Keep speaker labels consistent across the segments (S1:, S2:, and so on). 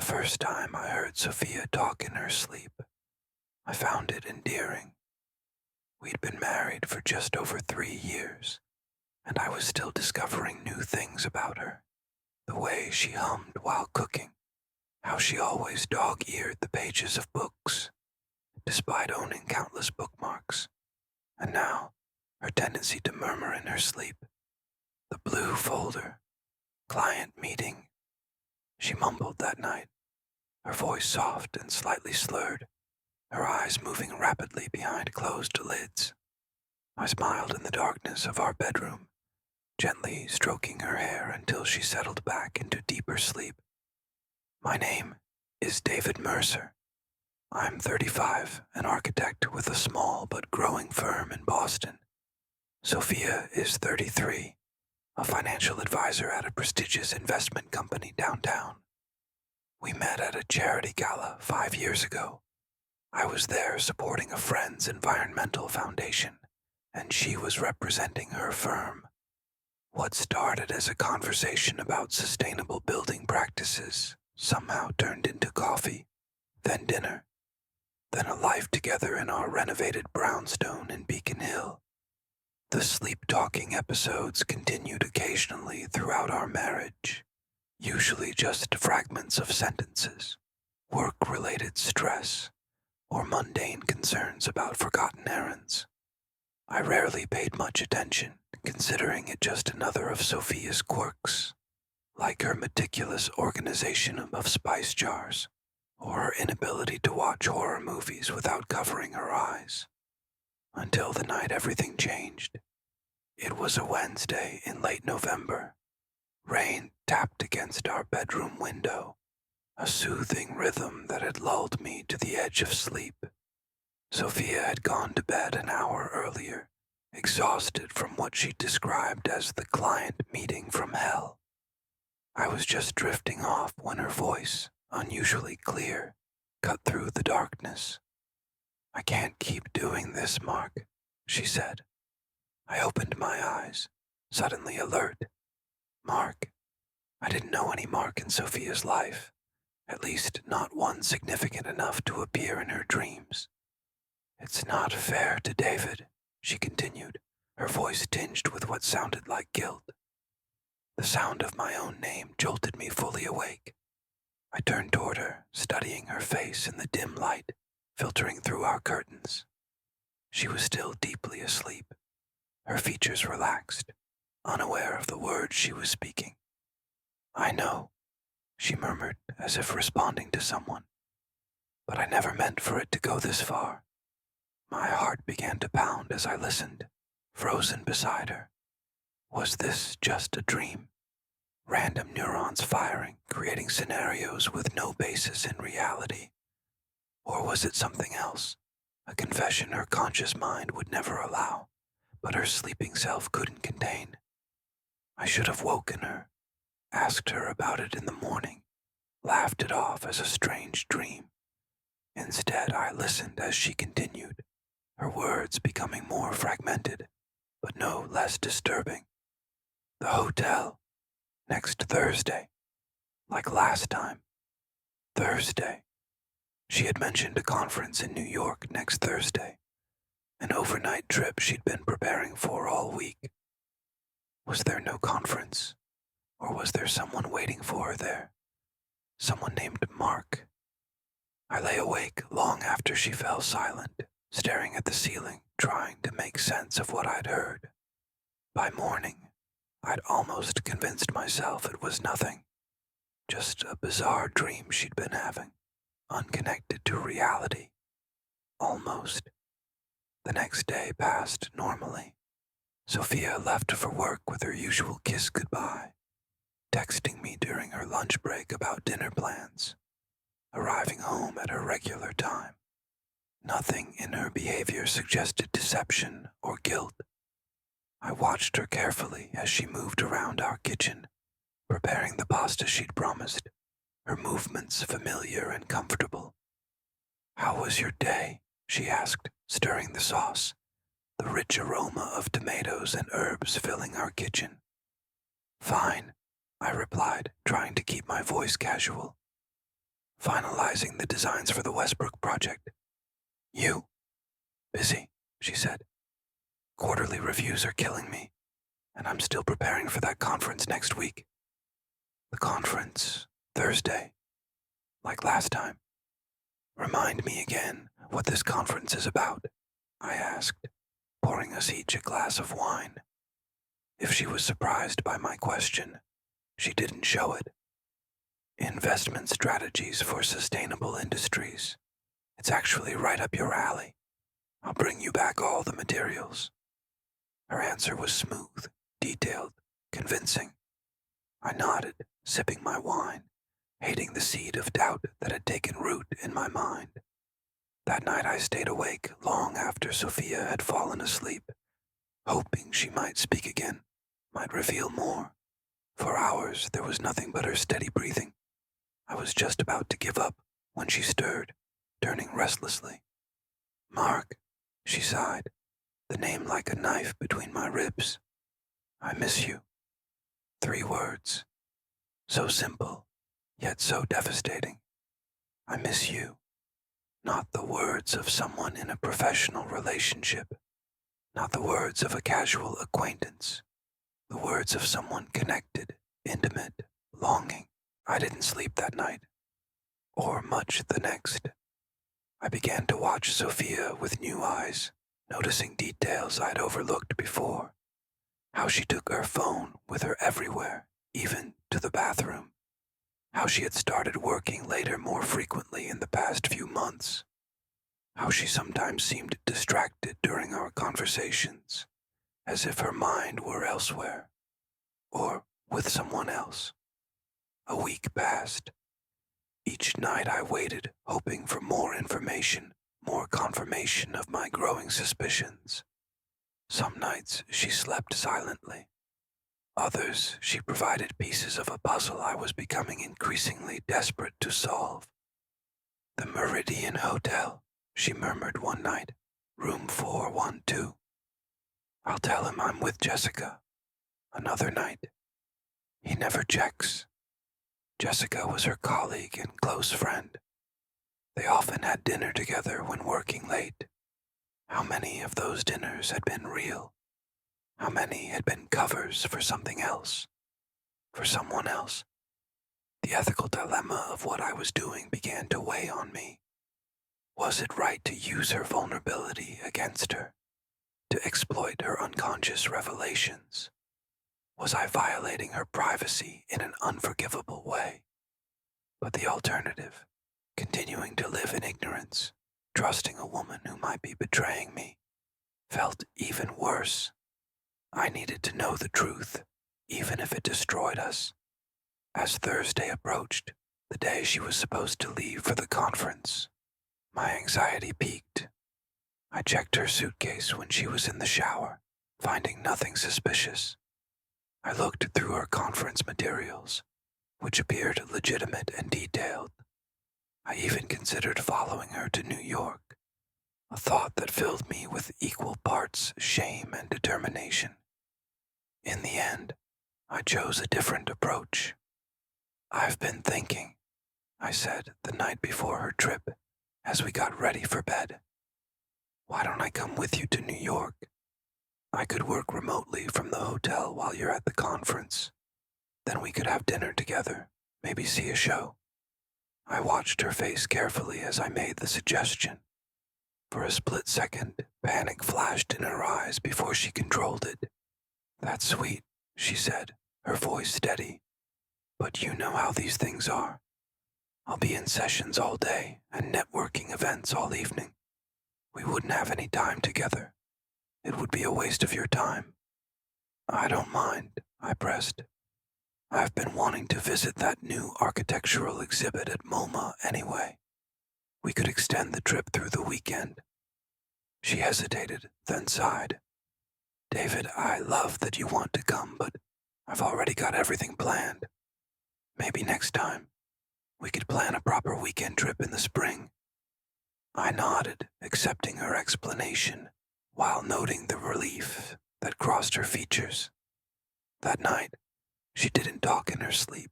S1: first time I heard Sophia talk in her sleep, I found it endearing. We'd been married for just over 3 years, and I was still discovering new things about her. The way she hummed while cooking, how she always dog-eared the pages of books, despite owning countless bookmarks, and now her tendency to murmur in her sleep. The blue folder, client meeting. She mumbled that night, her voice soft and slightly slurred, her eyes moving rapidly behind closed lids. I smiled in the darkness of our bedroom, gently stroking her hair until she settled back into deeper sleep. My name is David Mercer. I'm 35, an architect with a small but growing firm in Boston. Sophia is 33, a financial advisor at a prestigious investment company downtown. We met at a charity gala 5 years ago. I was there supporting a friend's environmental foundation, and she was representing her firm. What started as a conversation about sustainable building practices somehow turned into coffee, then dinner, then a life together in our renovated brownstone in Beacon Hill. The sleep-talking episodes continued occasionally throughout our marriage, usually just fragments of sentences, work-related stress, or mundane concerns about forgotten errands. I rarely paid much attention, considering it just another of Sophia's quirks, like her meticulous organization of spice jars, or her inability to watch horror movies without covering her eyes. Until the night everything changed. It was a Wednesday in late November. Rain tapped against our bedroom window, a soothing rhythm that had lulled me to the edge of sleep. Sophia had gone to bed an hour earlier, exhausted from what she described as the client meeting from hell. I was just drifting off when her voice, unusually clear, cut through the darkness. "I can't keep doing this, Mark," she said. I opened my eyes, suddenly alert. Mark. I didn't know any Mark in Sophia's life, at least not one significant enough to appear in her dreams. "It's not fair to David," she continued, her voice tinged with what sounded like guilt. The sound of my own name jolted me fully awake. I turned toward her, studying her face in the dim light, filtering through our curtains. She was still deeply asleep, her features relaxed, unaware of the words she was speaking. "I know," she murmured as if responding to someone, "but I never meant for it to go this far." My heart began to pound as I listened, frozen beside her. Was this just a dream? Random neurons firing, creating scenarios with no basis in reality? Or was it something else, a confession her conscious mind would never allow, but her sleeping self couldn't contain? I should have woken her, asked her about it in the morning, laughed it off as a strange dream. Instead, I listened as she continued, her words becoming more fragmented, but no less disturbing. "The hotel. Next Thursday. Like last time. Thursday." She had mentioned a conference in New York next Thursday, an overnight trip she'd been preparing for all week. Was there no conference? Or was there someone waiting for her there? Someone named Mark? I lay awake long after she fell silent, staring at the ceiling, trying to make sense of what I'd heard. By morning, I'd almost convinced myself it was nothing, just a bizarre dream she'd been having, unconnected to reality. Almost. The next day passed normally. Sophia left for work with her usual kiss goodbye, texting me during her lunch break about dinner plans, arriving home at her regular time. Nothing in her behavior suggested deception or guilt. I watched her carefully as she moved around our kitchen, preparing the pasta she'd promised, her movements familiar and comfortable. "How was your day?" she asked, stirring the sauce, the rich aroma of tomatoes and herbs filling our kitchen. "Fine," I replied, trying to keep my voice casual. finalizing the designs for the Westbrook project. You? Busy, she said. Quarterly reviews are killing me, and I'm still preparing for that conference next week. The conference, Thursday, like last time. Remind me again what this conference is about, I asked, pouring us each a glass of wine. If she was surprised by my question, she didn't show it. Investment strategies for sustainable industries. It's actually right up your alley. I'll bring you back all the materials. Her answer was smooth, detailed, convincing. I nodded, sipping my wine, hating the seed of doubt that had taken root in my mind. That night I stayed awake long after Sophia had fallen asleep, hoping she might speak again, might reveal more. For hours there was nothing but her steady breathing. I was just about to give up when she stirred, turning restlessly. Mark, she sighed, the name like a knife between my ribs. I miss you. 3 words. So simple, yet so devastating. I miss you. Not the words of someone in a professional relationship. Not the words of a casual acquaintance. The words of someone connected, intimate, longing. I didn't sleep that night, or much the next. I began to watch Sophia with new eyes, noticing details I'd overlooked before. How she took her phone with her everywhere, even to the bathroom. How she had started working later more frequently in the past few months. How she sometimes seemed distracted during our conversations, as if her mind were elsewhere, or with someone else. A week passed. Each night I waited, hoping for more information, more confirmation of my growing suspicions. Some nights she slept silently. Others she provided pieces of a puzzle I was becoming increasingly desperate to solve. The Meridian Hotel, she murmured one night, room 412. I'll tell him I'm with Jessica. Another night. He never checks. Jessica was her colleague and close friend. They often had dinner together when working late. How many of those dinners had been real? How many had been covers for something else? For someone else? The ethical dilemma of what I was doing began to weigh on me. Was it right to use her vulnerability against her? To exploit her unconscious revelations? Was I violating her privacy in an unforgivable way? But the alternative, continuing to live in ignorance, trusting a woman who might be betraying me, felt even worse. I needed to know the truth, even if it destroyed us. As Thursday approached, the day she was supposed to leave for the conference, my anxiety peaked. I checked her suitcase when she was in the shower, finding nothing suspicious. I looked through her conference materials, which appeared legitimate and detailed. I even considered following her to New York, a thought that filled me with equal parts shame and determination. In the end, I chose a different approach. I've been thinking, I said the night before her trip, as we got ready for bed. Why don't I come with you to New York? I could work remotely from the hotel while you're at the conference. Then we could have dinner together, maybe see a show. I watched her face carefully as I made the suggestion. For a split second, panic flashed in her eyes before she controlled it. That's sweet, she said, her voice steady. But you know how these things are. I'll be in sessions all day and networking events all evening. We wouldn't have any time together. It would be a waste of your time. I don't mind, I pressed. I've been wanting to visit that new architectural exhibit at MoMA anyway. We could extend the trip through the weekend. She hesitated, then sighed. David, I love that you want to come, but I've already got everything planned. Maybe next time, we could plan a proper weekend trip in the spring. I nodded, accepting her explanation, while noting the relief that crossed her features. That night, she didn't talk in her sleep,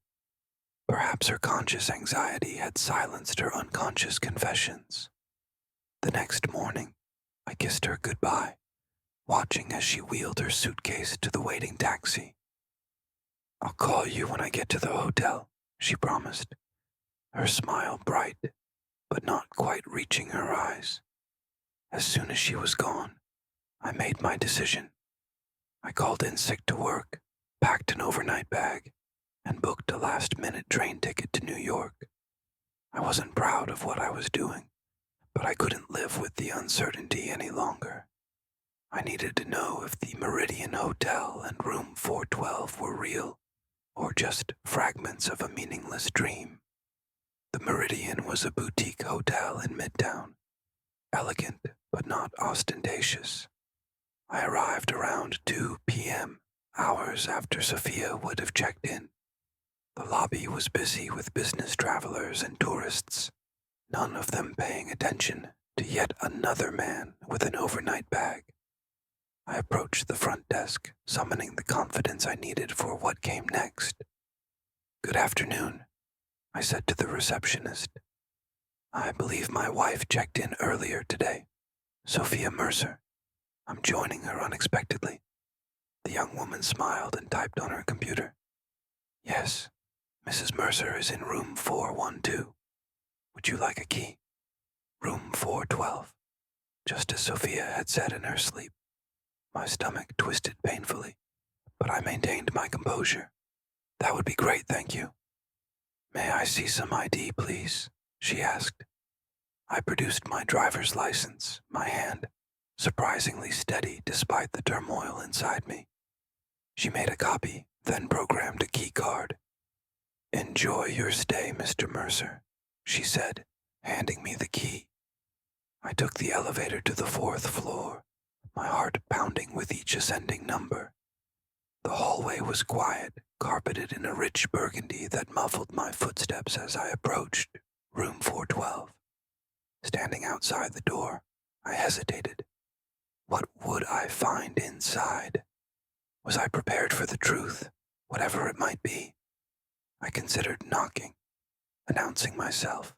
S1: Perhaps her conscious anxiety had silenced her unconscious confessions. The next morning, I kissed her goodbye, watching as she wheeled her suitcase to the waiting taxi. "I'll call you when I get to the hotel," she promised, her smile bright, but not quite reaching her eyes. As soon as she was gone, I made my decision. I called in sick to work, packed an overnight bag, and booked a last-minute train ticket to New York. I wasn't proud of what I was doing, but I couldn't live with the uncertainty any longer. I needed to know if the Meridian Hotel and room 412 were real, or just fragments of a meaningless dream. The Meridian was a boutique hotel in Midtown, elegant but not ostentatious. I arrived around 2 p.m., hours after Sophia would have checked in. The lobby was busy with business travelers and tourists, none of them paying attention to yet another man with an overnight bag. I approached the front desk, summoning the confidence I needed for what came next. "Good afternoon," I said to the receptionist. "I believe my wife checked in earlier today, Sophia Mercer. I'm joining her unexpectedly." The young woman smiled and typed on her computer. "Yes, Mrs. Mercer is in room 412. Would you like a key?" "Room 412, just as Sophia had said in her sleep. My stomach twisted painfully, but I maintained my composure. "That would be great, thank you." "May I see some ID, please?" she asked. I produced my driver's license, my hand surprisingly steady despite the turmoil inside me. She made a copy, then programmed a key card. "Enjoy your stay, Mr. Mercer," she said, handing me the key. I took the elevator to the 4th floor, my heart pounding with each ascending number. The hallway was quiet, carpeted in a rich burgundy that muffled my footsteps as I approached room 412. Standing outside the door, I hesitated. What would I find inside? Was I prepared for the truth, whatever it might be? I considered knocking, announcing myself,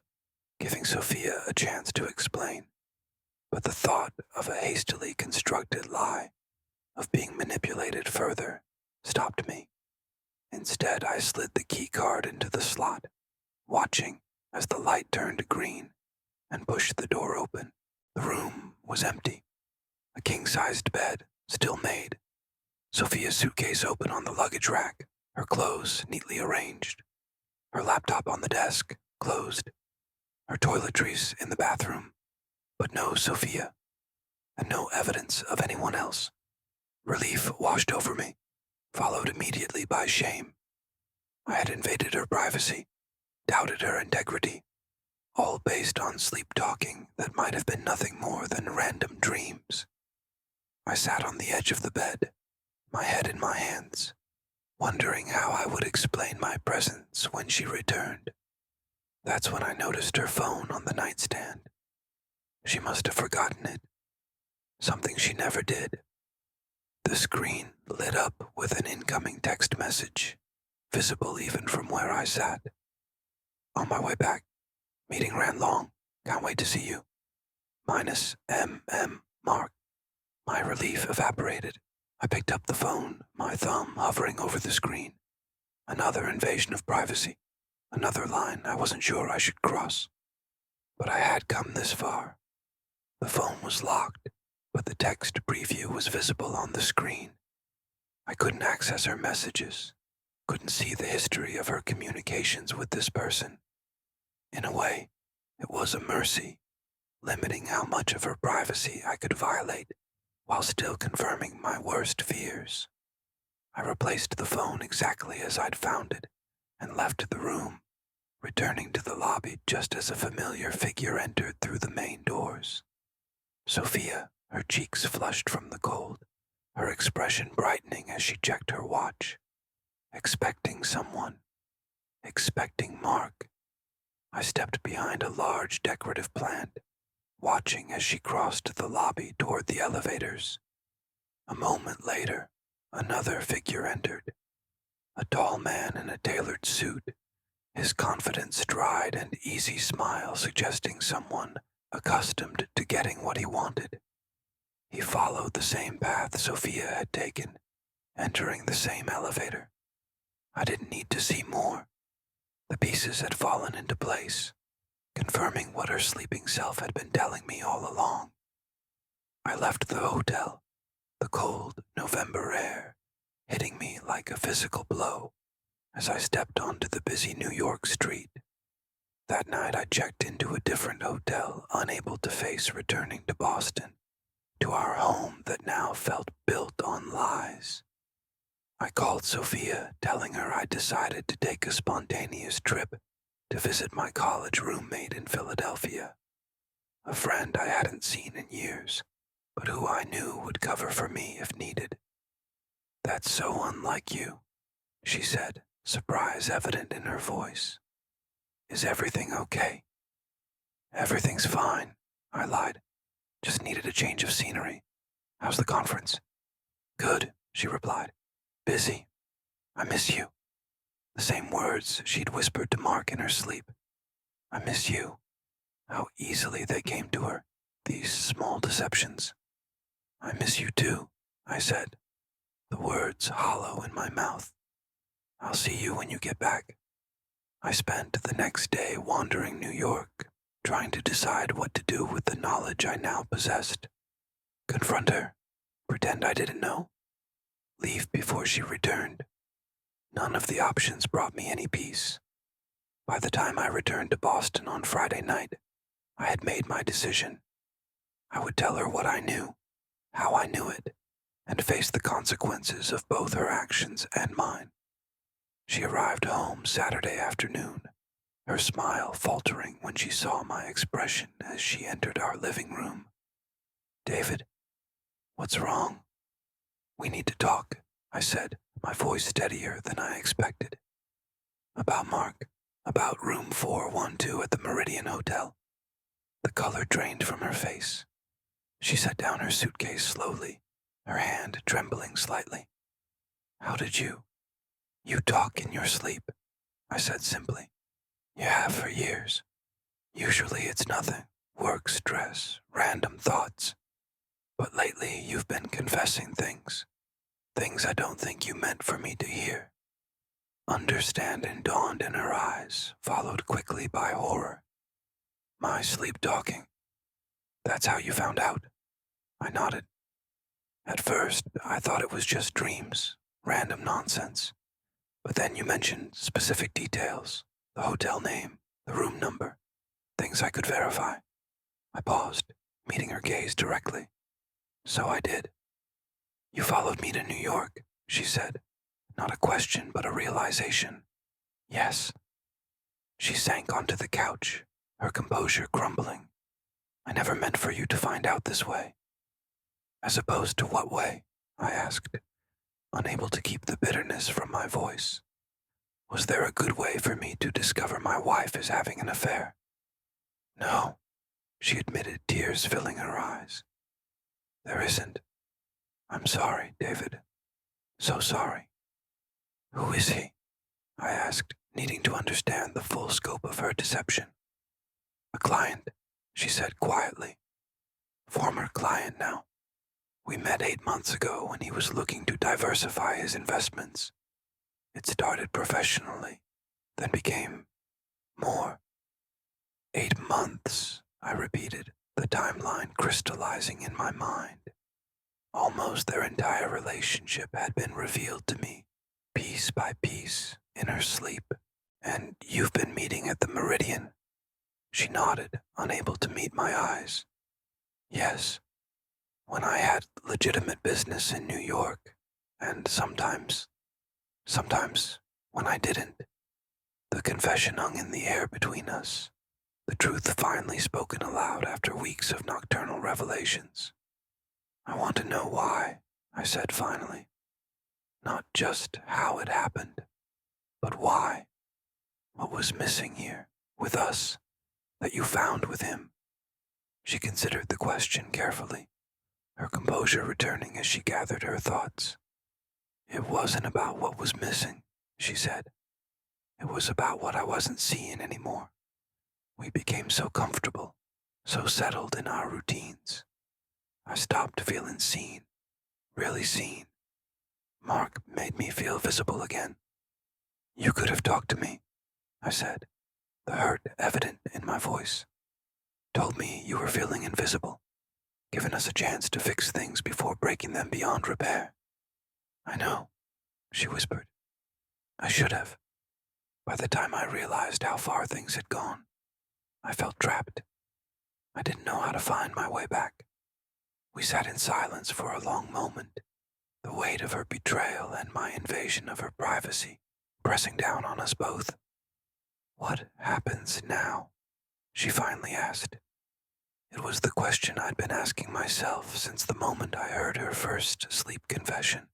S1: giving Sophia a chance to explain. But the thought of a hastily constructed lie, of being manipulated further, stopped me. Instead, I slid the key card into the slot, watching as the light turned green, and pushed the door open. The room was empty. A king-sized bed, still made. Sophia's suitcase open on the luggage rack, her clothes neatly arranged. Her laptop on the desk, closed. Her toiletries in the bathroom. But no Sophia, and no evidence of anyone else. Relief washed over me, followed immediately by shame. I had invaded her privacy, doubted her integrity, all based on sleep-talking that might have been nothing more than random dreams. I sat on the edge of the bed, my head in my hands, wondering how I would explain my presence when she returned. That's when I noticed her phone on the nightstand. She must have forgotten it. Something she never did. The screen lit up with an incoming text message, visible even from where I sat. "On my way back. Meeting ran long. Can't wait to see you. Minus MM Mark." My relief evaporated. I picked up the phone, my thumb hovering over the screen. Another invasion of privacy. Another line I wasn't sure I should cross. But I had come this far. The phone was locked, but the text preview was visible on the screen. I couldn't access her messages, couldn't see the history of her communications with this person. In a way, it was a mercy, limiting how much of her privacy I could violate while still confirming my worst fears. I replaced the phone exactly as I'd found it and left the room, returning to the lobby just as a familiar figure entered through the main doors. Sophia, her cheeks flushed from the cold, her expression brightening as she checked her watch. Expecting someone. Expecting Mark. I stepped behind a large decorative plant, watching as she crossed the lobby toward the elevators. A moment later, another figure entered. A tall man in a tailored suit, his confident stride and easy smile suggesting someone accustomed to getting what he wanted. He followed the same path Sophia had taken, entering the same elevator. I didn't need to see more. The pieces had fallen into place, confirming what her sleeping self had been telling me all along. I left the hotel, the cold November air hitting me like a physical blow as I stepped onto the busy New York street. That night I checked into a different hotel, unable to face returning to Boston, to our home that now felt built on lies. I called Sophia, telling her I'd decided to take a spontaneous trip to visit my college roommate in Philadelphia, a friend I hadn't seen in years, but who I knew would cover for me if needed. "That's so unlike you," she said, surprise evident in her voice. "Is everything okay?" "Everything's fine," I lied. "Just needed a change of scenery. How's the conference?" "Good," she replied. "Busy. I miss you." The same words she'd whispered to Mark in her sleep. "I miss you." How easily they came to her, these small deceptions. "I miss you too," I said, the words hollow in my mouth. "I'll see you when you get back." I spent the next day wandering New York, trying to decide what to do with the knowledge I now possessed. Confront her, pretend I didn't know, leave before she returned. None of the options brought me any peace. By the time I returned to Boston on Friday night, I had made my decision. I would tell her what I knew, how I knew it, and face the consequences of both her actions and mine. She arrived home Saturday afternoon, her smile faltering when she saw my expression as she entered our living room. "David, what's wrong?" "We need to talk," I said, my voice steadier than I expected. "About Mark, about room 412 at the Meridian Hotel." The color drained from her face. She set down her suitcase slowly, her hand trembling slightly. "How did you talk in your sleep?" I said simply. "You have for years. Usually it's nothing, work stress, random thoughts. But lately you've been confessing things I don't think you meant for me to hear." Understanding dawned in her eyes, followed quickly by horror. "My sleep talking. That's how you found out?" I nodded. "At first, I thought it was just dreams, random nonsense. But then you mentioned specific details, the hotel name, the room number, things I could verify." I paused, meeting her gaze directly. "So I did." "You followed me to New York," she said. Not a question, but a realization. "Yes." She sank onto the couch, her composure crumbling. "I never meant for you to find out this way." "As opposed to what way?" I asked, unable to keep the bitterness from my voice. Was there a good way for me to discover my wife is having an affair? "No," she admitted, tears filling her eyes. "There isn't. I'm sorry, David. So sorry." "Who is he?" I asked, needing to understand the full scope of her deception. "A client," she said quietly. "Former client now. We met 8 months ago when he was looking to diversify his investments. It started professionally, then became more." 8 months, I repeated, the timeline crystallizing in my mind. Almost their entire relationship had been revealed to me, piece by piece, in her sleep. "And you've been meeting at the Meridian?" She nodded, unable to meet my eyes. "Yes. When I had legitimate business in New York, and sometimes when I didn't." The confession hung in the air between us, the truth finally spoken aloud after weeks of nocturnal revelations. "I want to know why," I said finally. "Not just how it happened, but why. What was missing here, with us, that you found with him?" She considered the question carefully, her composure returning as she gathered her thoughts. "It wasn't about what was missing," she said. It was about what I wasn't seeing anymore. We became so comfortable, so settled in our routines. I stopped feeling seen, really seen. Mark made me feel visible again. You could have talked to me, I said, the hurt evident in my voice. Told me you were feeling invisible, giving us a chance to fix things before breaking them beyond repair. I know, she whispered. I should have. By the time I realized how far things had gone, I felt trapped. I didn't know how to find my way back. We sat in silence for a long moment, the weight of her betrayal and my invasion of her privacy pressing down on us both. What happens now? She finally asked. It was the question I'd been asking myself since the moment I heard her first sleep confession.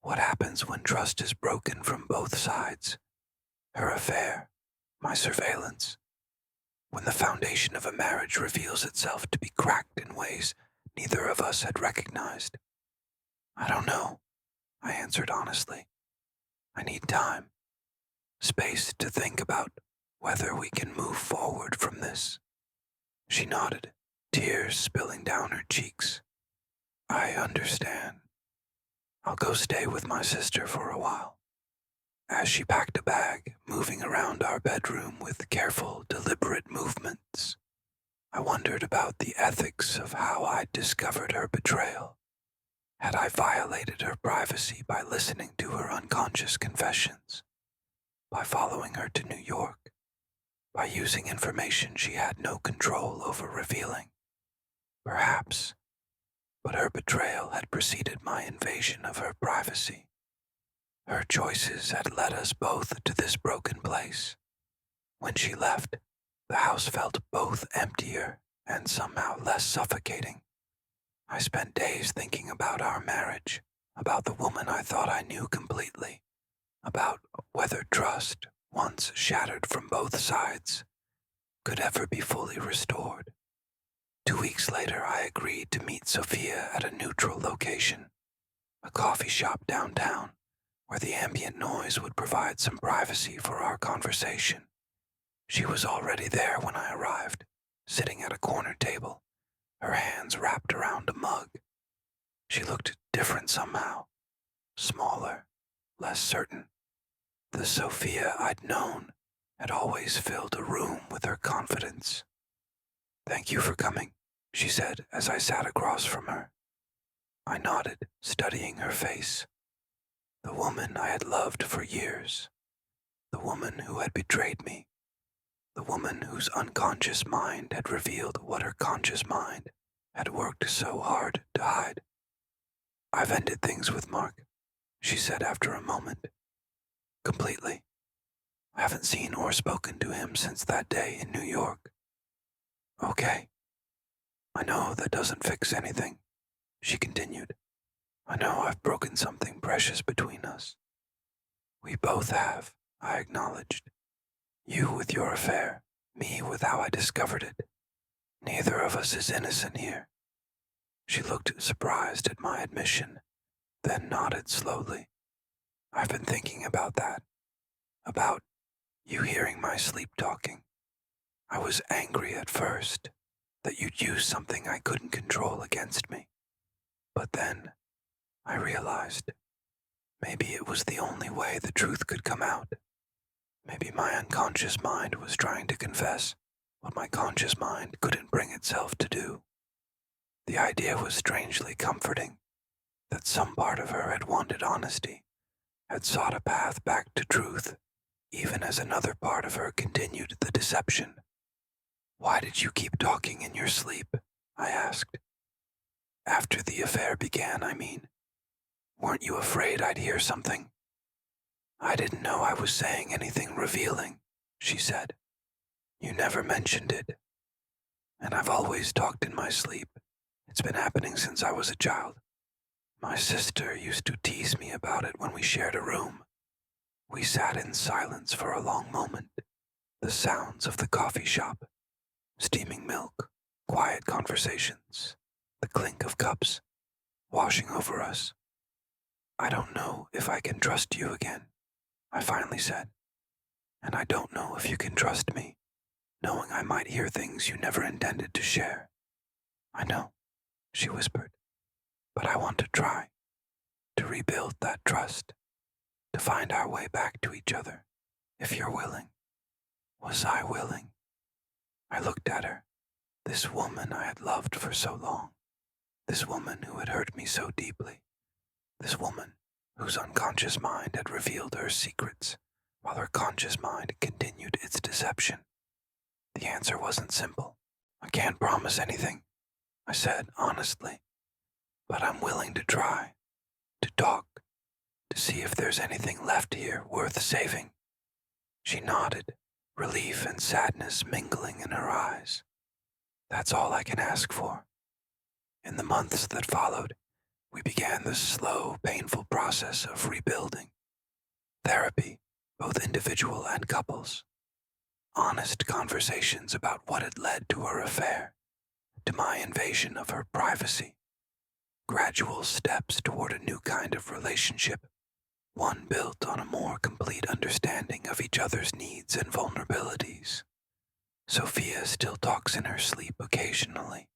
S1: What happens when trust is broken from both sides? Her affair, my surveillance. When the foundation of a marriage reveals itself to be cracked in ways neither of us had recognized. I don't know, I answered honestly. I need time, space to think about whether we can move forward from this. She nodded, tears spilling down her cheeks. I understand. I'll go stay with my sister for a while. As she packed a bag, moving around our bedroom with careful, deliberate movements, I wondered about the ethics of how I'd discovered her betrayal. Had I violated her privacy by listening to her unconscious confessions? By following her to New York? By using information she had no control over revealing? Perhaps. But her betrayal had preceded my invasion of her privacy. Her choices had led us both to this broken place. When she left, the house felt both emptier and somehow less suffocating. I spent days thinking about our marriage, about the woman I thought I knew completely, about whether trust, once shattered from both sides, could ever be fully restored. 2 weeks later, I agreed to meet Sophia at a neutral location, a coffee shop downtown, where the ambient noise would provide some privacy for our conversation. She was already there when I arrived, sitting at a corner table, her hands wrapped around a mug. She looked different somehow, smaller, less certain. The Sophia I'd known had always filled a room with her confidence. Thank you for coming, she said as I sat across from her. I nodded, studying her face. The woman I had loved for years. The woman who had betrayed me. The woman whose unconscious mind had revealed what her conscious mind had worked so hard to hide. I've ended things with Mark, she said after a moment. Completely. I haven't seen or spoken to him since that day in New York. Okay. I know that doesn't fix anything, she continued. I know I've broken something precious between us. We both have, I acknowledged. You with your affair, me with how I discovered it. Neither of us is innocent here. She looked surprised at my admission, then nodded slowly. I've been thinking about that. About you hearing my sleep talking. I was angry at first that you'd use something I couldn't control against me. But then I realized maybe it was the only way the truth could come out. Maybe my unconscious mind was trying to confess what my conscious mind couldn't bring itself to do. The idea was strangely comforting, that some part of her had wanted honesty, had sought a path back to truth, even as another part of her continued the deception. Why did you keep talking in your sleep? I asked. After the affair began, I mean. Weren't you afraid I'd hear something? I didn't know I was saying anything revealing, she said. You never mentioned it. And I've always talked in my sleep. It's been happening since I was a child. My sister used to tease me about it when we shared a room. We sat in silence for a long moment. The sounds of the coffee shop, steaming milk, quiet conversations, the clink of cups, washing over us. I don't know if I can trust you again, I finally said. and I don't know if you can trust me, knowing I might hear things you never intended to share. I know, she whispered, but I want to try, to rebuild that trust, to find our way back to each other, if you're willing. Was I willing? I looked at her, this woman I had loved for so long, this woman who had hurt me so deeply, this woman whose unconscious mind had revealed her secrets, while her conscious mind continued its deception. The answer wasn't simple. I can't promise anything, I said honestly, but I'm willing to try, to talk, to see if there's anything left here worth saving. She nodded, relief and sadness mingling in her eyes. That's all I can ask for. In the months that followed, we began the slow, painful process of rebuilding. Therapy, both individual and couples. Honest conversations about what had led to our affair, to my invasion of her privacy. Gradual steps toward a new kind of relationship, one built on a more complete understanding of each other's needs and vulnerabilities. Sophia still talks in her sleep occasionally.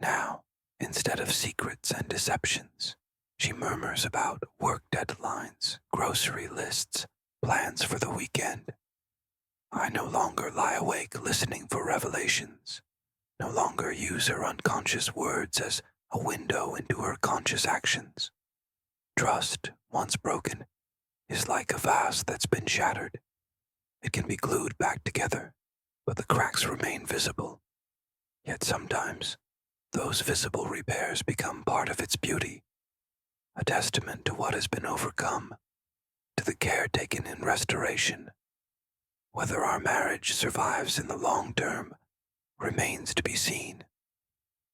S1: Now, instead of secrets and deceptions, she murmurs about work deadlines, grocery lists, plans for the weekend. I no longer lie awake listening for revelations, no longer use her unconscious words as a window into her conscious actions. Trust, once broken, is like a vase that's been shattered. It can be glued back together, but the cracks remain visible. Yet sometimes, those visible repairs become part of its beauty, a testament to what has been overcome, to the care taken in restoration. Whether our marriage survives in the long term remains to be seen,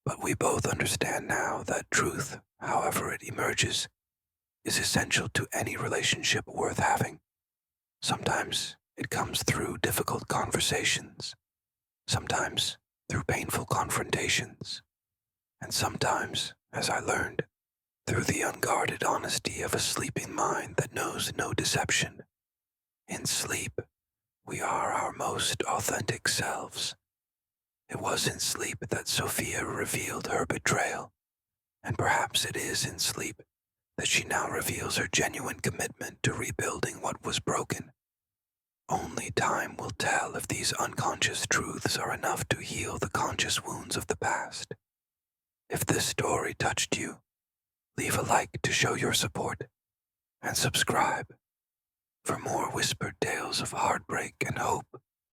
S1: but we both understand now that truth, however it emerges, is essential to any relationship worth having. Sometimes it comes through difficult conversations, sometimes through painful confrontations, and sometimes, as I learned, through the unguarded honesty of a sleeping mind that knows no deception. In sleep, we are our most authentic selves. It was in sleep that Sophia revealed her betrayal, and perhaps it is in sleep that she now reveals her genuine commitment to rebuilding what was broken. Only time will tell if these unconscious truths are enough to heal the conscious wounds of the past. If this story touched you, leave a like to show your support, and subscribe for more whispered tales of heartbreak and hope.